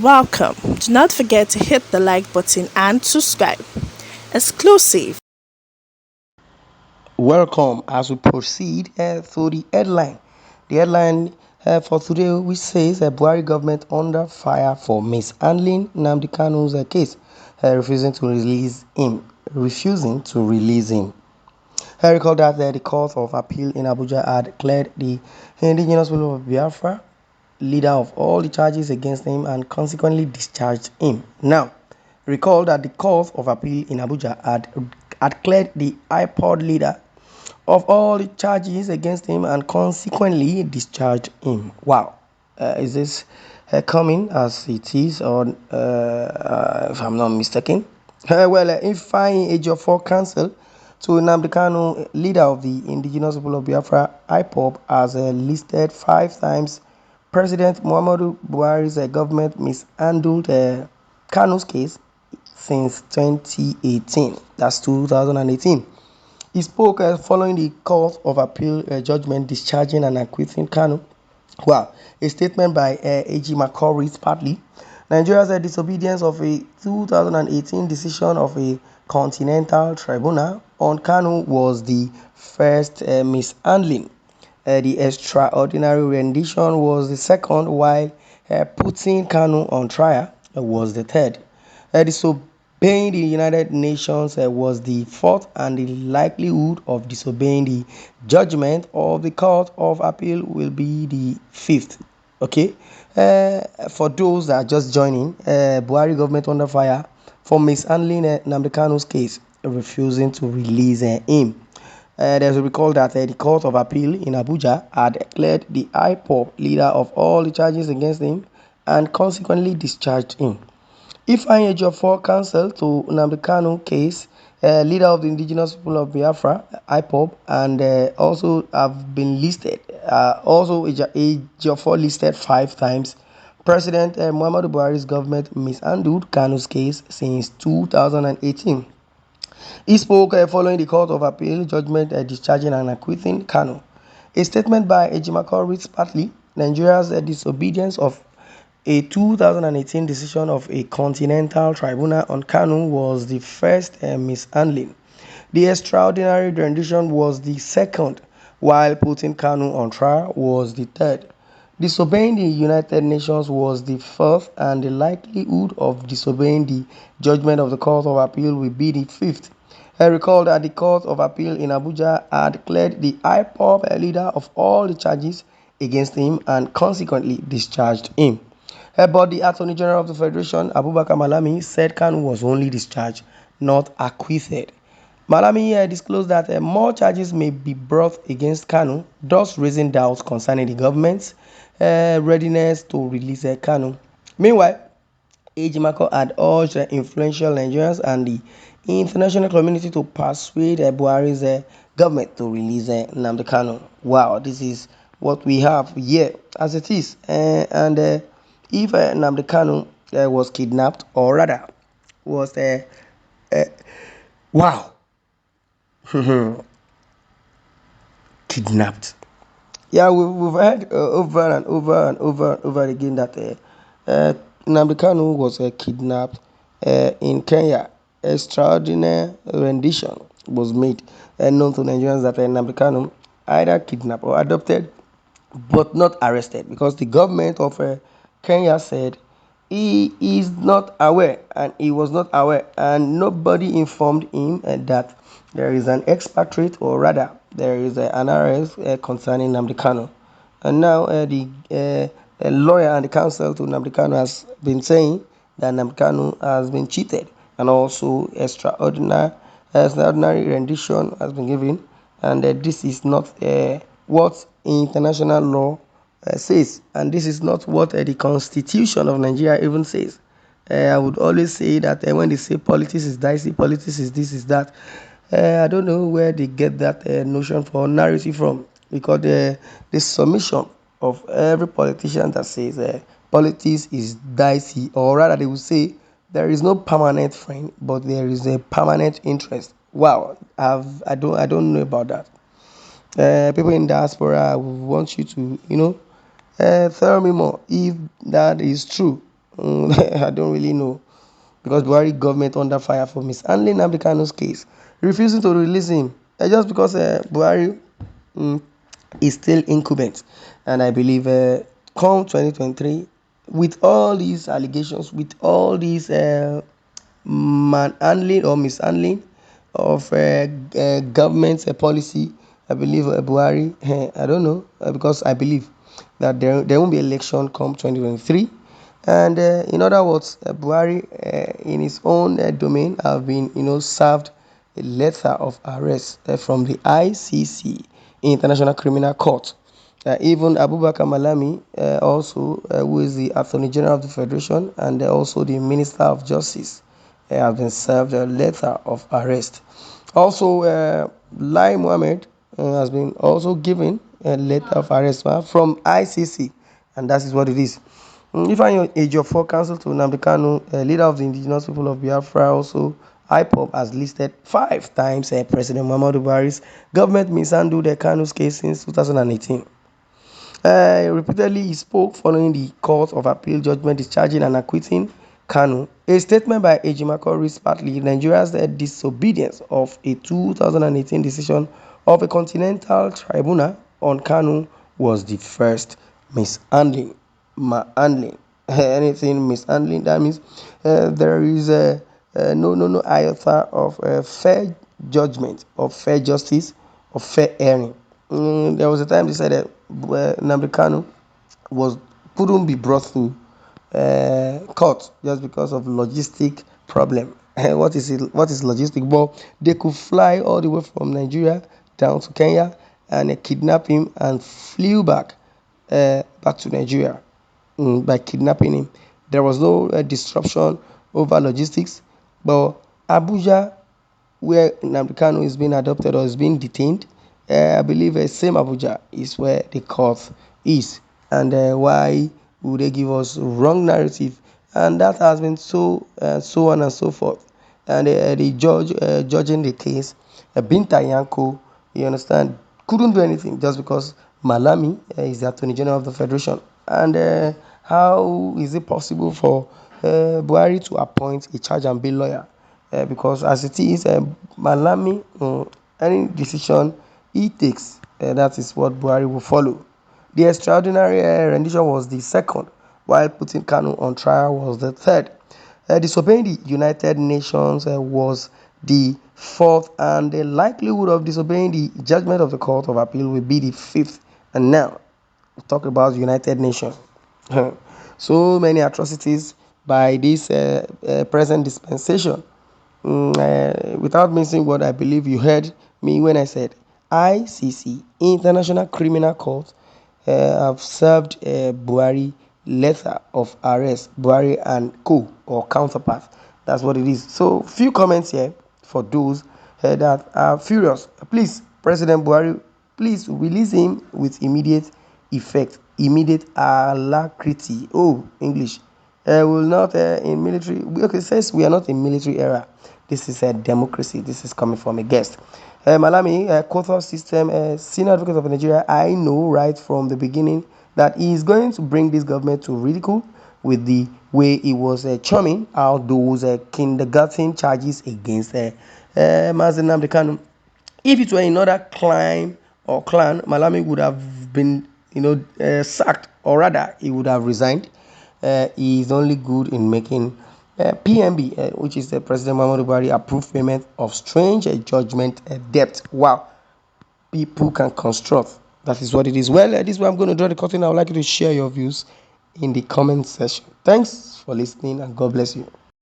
Welcome. Do not forget to hit the like button and subscribe. Exclusive. Welcome as we proceed through the headline. The headline for today, which says Buhari government under fire for mishandling Nnamdi Kanu's case, refusing to release him. Refusing to release him. I recall that the Court of Appeal in Abuja had cleared the indigenous people of Biafra, leader of all the charges against him, and consequently discharged him. Now, recall that the Court of Appeal in Abuja had cleared the iPod leader of all the charges against him and consequently discharged him. Wow. Is this coming as it is, or if I'm not mistaken? If fine age of 4 cancel to Nnamdi Kanu, leader of the indigenous people of Biafra, IPOB, has listed 5 times President Muhammadu Buhari's government mishandled Kanu's case since 2018. That's 2018. He spoke following the Court of Appeal judgment discharging and acquitting Kanu. Wow, a statement by A.G. McCall reads partly, Nigeria's disobedience of a 2018 decision of a continental tribunal on Kanu was the first mishandling. The extraordinary rendition was the second, while putting Kanu on trial was the third. Disobeying the United Nations was the fourth, and the likelihood of disobeying the judgment of the Court of Appeal will be the fifth. Okay, for those that are just joining, Buhari government under fire for mishandling Nnamdi Kanu's case, refusing to release him. There's a recall that the Court of Appeal in Abuja had declared the IPOB leader of all the charges against him and consequently discharged him. Ifeanyi Ejiofor counsel to Nnamdi Kanu case, leader of the indigenous people of Biafra, IPOB, and also have been listed. Also, Ejiofor listed 5 times. President Muhammadu Buhari's government mishandled Kanu's case since 2018. He spoke following the Court of Appeal judgment discharging and acquitting Kanu. A statement by Ejimako reads partly, Nigeria's disobedience of a 2018 decision of a continental tribunal on Kanu was the first mishandling. The extraordinary rendition was the second, while putting Kanu on trial was the third. Disobeying the United Nations was the fourth, and the likelihood of disobeying the judgment of the Court of Appeal will be the fifth. I recall that the Court of Appeal in Abuja had declared the IPOB leader of all the charges against him and consequently discharged him. But the Attorney General of the Federation, Abubakar Malami, said Kanu was only discharged, not acquitted. Malami disclosed that more charges may be brought against Kanu, thus raising doubts concerning the government's readiness to release Kanu. Meanwhile, Ejimako had urged influential Nigerians and the international community to persuade Buhari's government to release Nnamdi Kanu. Wow, this is what we have here as it is. If Nnamdi Kanu was kidnapped, or rather was wow kidnapped. Yeah, we've heard over and over and over and over again that Nnamdi Kanu was kidnapped in Kenya. Extraordinary rendition was made known to Nigerians that Nnamdi Kanu either kidnapped or adopted but not arrested, because the government of Kenya said he is not aware, and he was not aware, and nobody informed him that there is an expatriate, or rather there is an arrest concerning Nnamdi Kanu. And now the lawyer and the counsel to Nnamdi Kanu has been saying that Nnamdi Kanu has been cheated, and also extraordinary rendition has been given, and this is not what international law says, and this is not what the Constitution of Nigeria even says. I would always say that when they say politics is dicey, politics is this, is that, I don't know where they get that notion for narrative from, because the submission of every politician that says politics is dicey, or rather they will say there is no permanent friend, but there is a permanent interest. Wow, I don't know about that. People in diaspora, I want you to tell me more if that is true. I don't really know, because Buhari government under fire for mishandling Nnamdi Kanu's case, refusing to release him just because Buhari is still incumbent. And I believe come 2023, with all these allegations, with all these manhandling or mishandling of government policy, I believe Buhari, I don't know, because I believe that there won't be election come 2023. And in other words, Buhari, in his own domain, have been, served a letter of arrest from the ICC, International Criminal Court. Even Abubakar Malami, also, who is the Attorney General of the Federation and also the Minister of Justice, have been served a letter of arrest. Also, Lai Mohammed has been also given a letter of arrest from ICC, and that is what it is. If I age of 4 counsel to Nnamdi Kanu, leader of the indigenous people of Biafra, also IPOB has listed 5 times President Muhammadu Buhari's government mishandled the Kanu's case since 2018. Repeatedly, he spoke following the Court of Appeal judgment discharging and acquitting Kanu. A statement by Ejimako reads partly Nigeria's disobedience of a 2018 decision of a continental tribunal on Kanu was the first mishandling. Anything mishandling, that means there is no iota of fair judgment, of fair justice, of fair hearing. There was a time they said that Nnamdi Kanu couldn't be brought to court just because of logistic problem. What is logistic? But they could fly all the way from Nigeria down to Kenya and kidnap him and flew back to Nigeria by kidnapping him. There was no disruption over logistics, but Abuja, where Nnamdi Kanu is being adopted or is being detained, I believe same Abuja is where the court is. And why would they give us wrong narrative? And that has been so on and so forth. And the judge judging the case, Binta Yanko, you understand, couldn't do anything just because Malami is the Attorney General of the Federation. And how is it possible for Buhari to appoint a charge and bail lawyer? Because as it is, Malami, any decision he takes, that is what Buhari will follow. The extraordinary rendition was the second, while putting Kanu on trial was the third. Disobeying the United Nations was the fourth, and the likelihood of disobeying the judgment of the Court of Appeal will be the fifth. And now, we talk about United Nations. So many atrocities by this present dispensation. Without missing what I believe you heard me when I said ICC, International Criminal Court, have served Buhari letter of arrest, Buhari and co or counterpart. That's what it is. So few comments here for those that are furious. Please, President Buhari, please release him with immediate effect, immediate alacrity. Oh, English. Will not in military. Okay, says we are not in military era. This is a democracy. This is coming from a guest. Malami, quota system, senior advocate of Nigeria. I know right from the beginning that he is going to bring this government to ridicule with the way he was churning out those kindergarten charges against Mazi Nnamdi Kanu. If it were another clan, Malami would have been, sacked, or rather, he would have resigned. He is only good in making PMB, which is the President Muhammadu Buhari approved payment of strange judgment debt. Wow, people can construct. That is what it is. Well, this is where I'm going to draw the curtain. I would like you to share your views in the comment section. Thanks for listening, and God bless you.